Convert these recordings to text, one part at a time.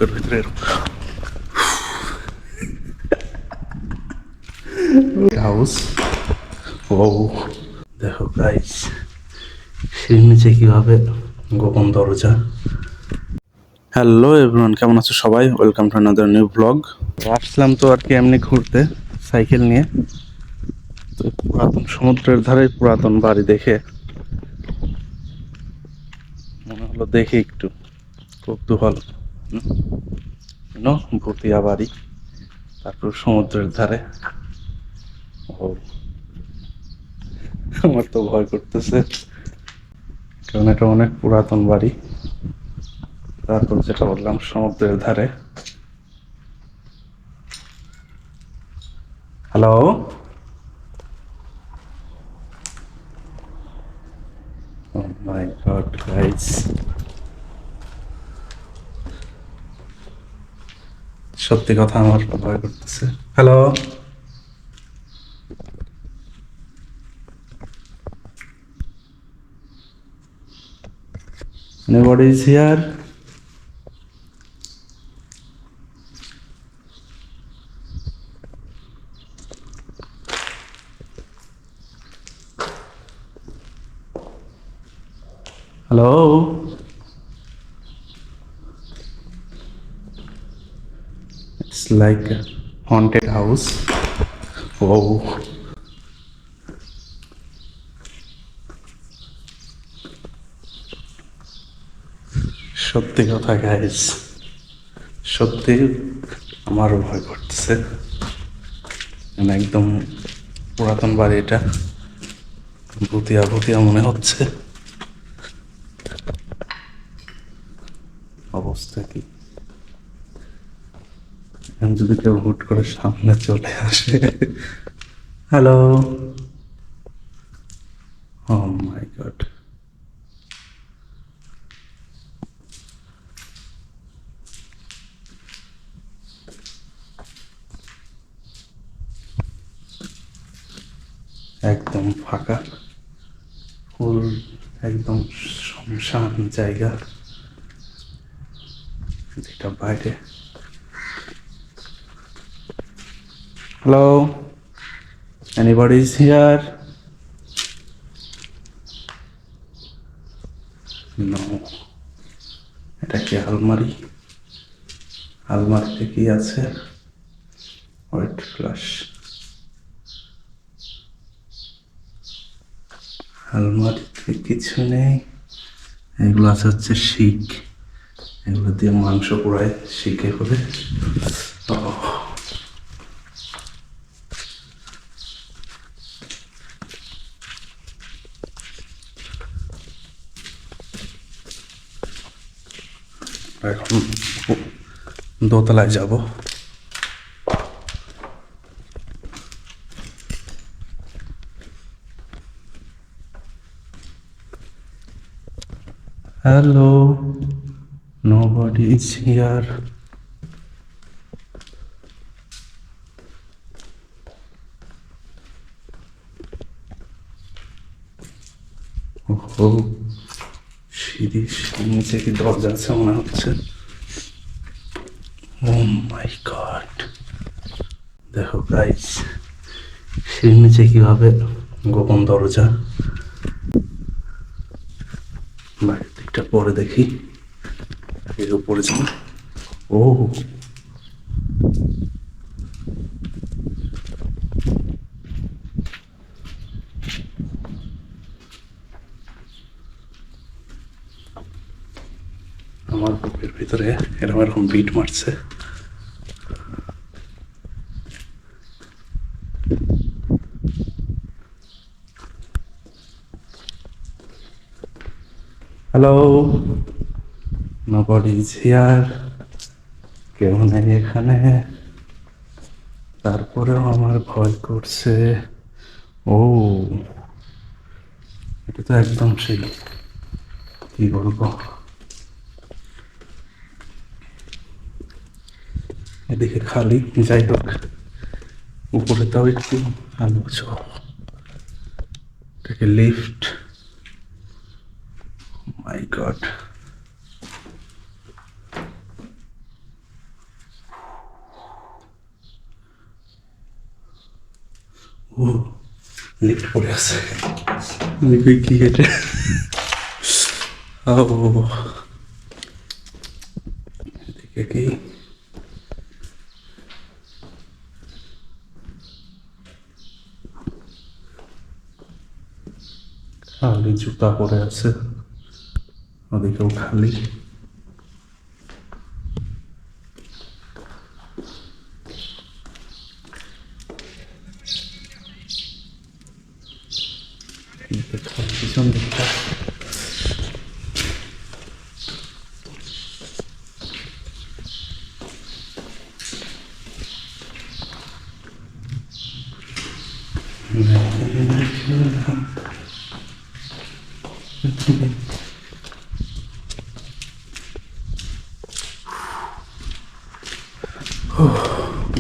বুকের ভিতরে হাউস। ও দেখো গাইস, সিঁড়ির নিচে কিভাবে গোপন দরজা। হ্যালো এভরিওয়ান, কেমন আছো সবাই? Welcome to another new blog. আসলাম তো আর কি এমনি ঘুরতে সাইকেল নিয়ে। তো পুরাতন সমুদ্রের ধারে পুরাতন বাড়ি দেখে মনে হলো দেখি একটু কৌতূহল, ভুতিয়া বাড়ি, তারপর সমুদ্রের ধারে। ও আমার তো ভয় করতেছে, কারণ এটা অনেক পুরাতন বাড়ি। তারপর যেটা বললাম, সমুদ্রের ধারে। হ্যালো, ও মাই গড গাইস, সত্যি কথা আমার ভয় করতেছে। Hello, anybody is here? Hello, it's like a haunted house. ও সত্যি কথা গাইস, সত্যি আমারও ভয় করতেছে। মানে একদম পুরাতন বাড়ি এটা, ভুতিয়া ভুতিয়া মনে হচ্ছে। অবস্থা কি এখন যদি কেউ হুট করে সামনে চলে আসে? হ্যালো, ও মাই গড, একদম ফাঁকা, ফুল, একদম শুনশান জায়গা। যেটা বাইরে। Hello, anybody is here? No. এটা কি আলমারি? আলমারিতে কি আছে? White flush. আলমারিতে কিছু নেই। এগুলো আছে হচ্ছে শিক, এগুলো দিয়ে মাংস পোড়ায় শিকে করে। এখন দোতলায় যাব। Hello, nobody is here. ওহো, সিঁড়ির নিচে কি দরজা আছে মনে হচ্ছে। ও মাই গড, দেখো গাইস, সিঁড়ির নিচে কিভাবে গোপন দরজা। বাইরের দিকটা পরে দেখি, এর উপরে যান। ও আমার বুকের ভিতরে এরকম এরকম বিট মারছে। Hello, nobody is here. কেউ নেই এখানে, তারপরেও আমার ভয় করছে। ও এটা তো একদম সেই, কি বলবো, এদিকে খালি। যাই হোক, উপরে তাও একটু আলো। এটাকে লিফট। মাই গড, ও লিফট পড়ে আছে, দেখি কি এটা। ও দেখে কি খালি জুতা পরে আছে, ওদিকেও খালি। পিছন দিকটা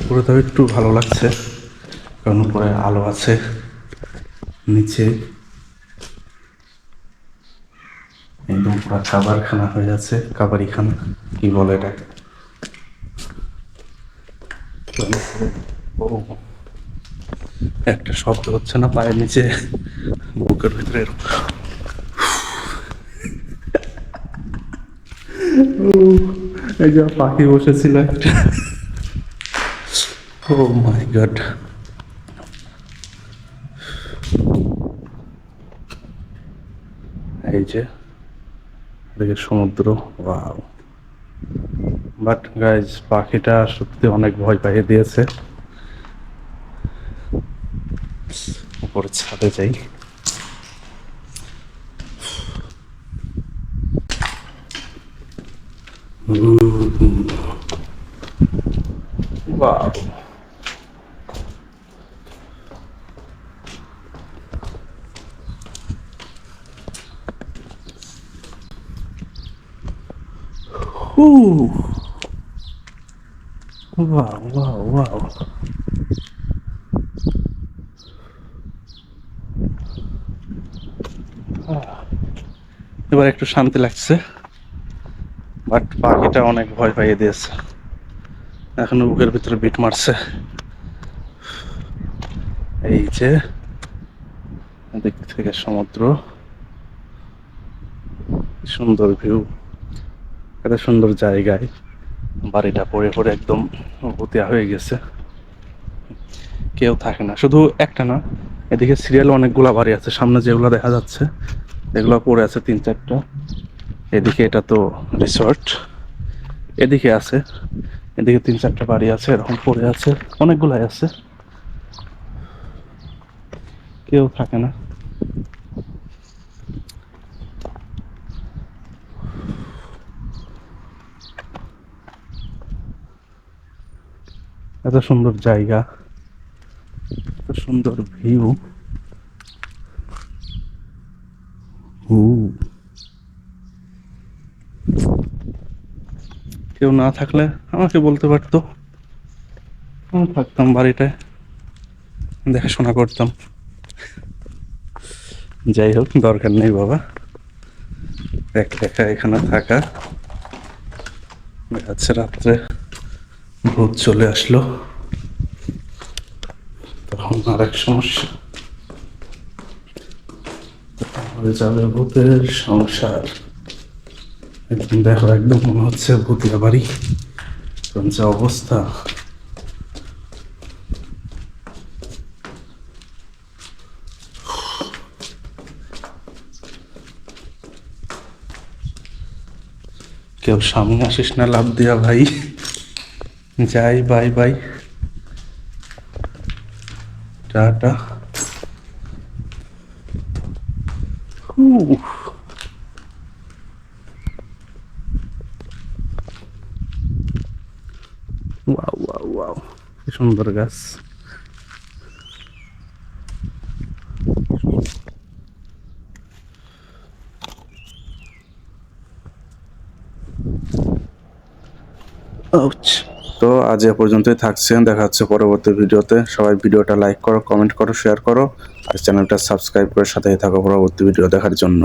উপরে তো একটু ভালো লাগছে, কারণ উপরে আলো আছে। নিচে একদম পুরো কাবারখানা হয়ে আছে, কাবারিখানা কি বলে এটা। ও একটা শব্দ হচ্ছে না পায়ের নিচে, বুকের ভিতরে এই যে পাখি বসেছিল একটা। ও মাই গড, এই যে দেখে সমুদ্র, ওয়াও। বাট গাইজ পাখিটা সত্যি অনেক ভয় পাইয়ে দিয়েছে। উপরে ছাদে যাই। Wow, wow wow wow. এবার একটু শান্তি লাগছে, বাট পাখিটা অনেক ভয় পাইয়ে দিয়েছে, এখনো বুকের ভিতরে বিট মারছে। এই যে দিক থেকে সমুদ্র, সুন্দর ভিউ, এত সুন্দর জায়গায় বাড়িটা পড়ে পড়ে একদম ভুতিয়া হয়ে গেছে, কেউ থাকে না। শুধু একটা না, এদিকে সিরিয়াল অনেকগুলা বাড়ি আছে, সামনে যেগুলো দেখা যাচ্ছে এগুলো পড়ে আছে 3-4টা। এদিকে এটা তো রিসর্ট, এদিকে আছে, এদিকে 3-4টা বাড়ি আছে, এরকম পড়ে আছে, অনেকগুলাই আছে, কেউ থাকে না। এত সুন্দর জায়গা, এত সুন্দর ভিউ। কেউ না থাকলে আমাকে বলতে পারতো, আমি থাকতাম বাড়িটায়, দেখাশোনা করতাম। যাই হোক, দরকার নেই বাবা একা একা এখানে থাকা। আচ্ছা, রাত্রে ভূত চলে আসলো, তখন আর এক সমস্যা, হয়ে যাবে ভূতের সংসার। একদম দেখো, একদম মনে হচ্ছে ভূতিয়া বাড়ি, যা অবস্থা। কেউ সামনে আসিস না লাভ দিয়া ভাই, যাই, bye bye, tata. Wow wow wow, কি সুন্দর গাছ। তো আজ এ পর্যন্তই থাকছে, দেখা হচ্ছে পরবর্তী ভিডিওতে। সবাই ভিডিওটা লাইক করো, কমেন্ট করো, শেয়ার করো, আর চ্যানেলটা সাবস্ক্রাইব করে সাথেই থাকো পরবর্তী ভিডিও দেখার জন্য।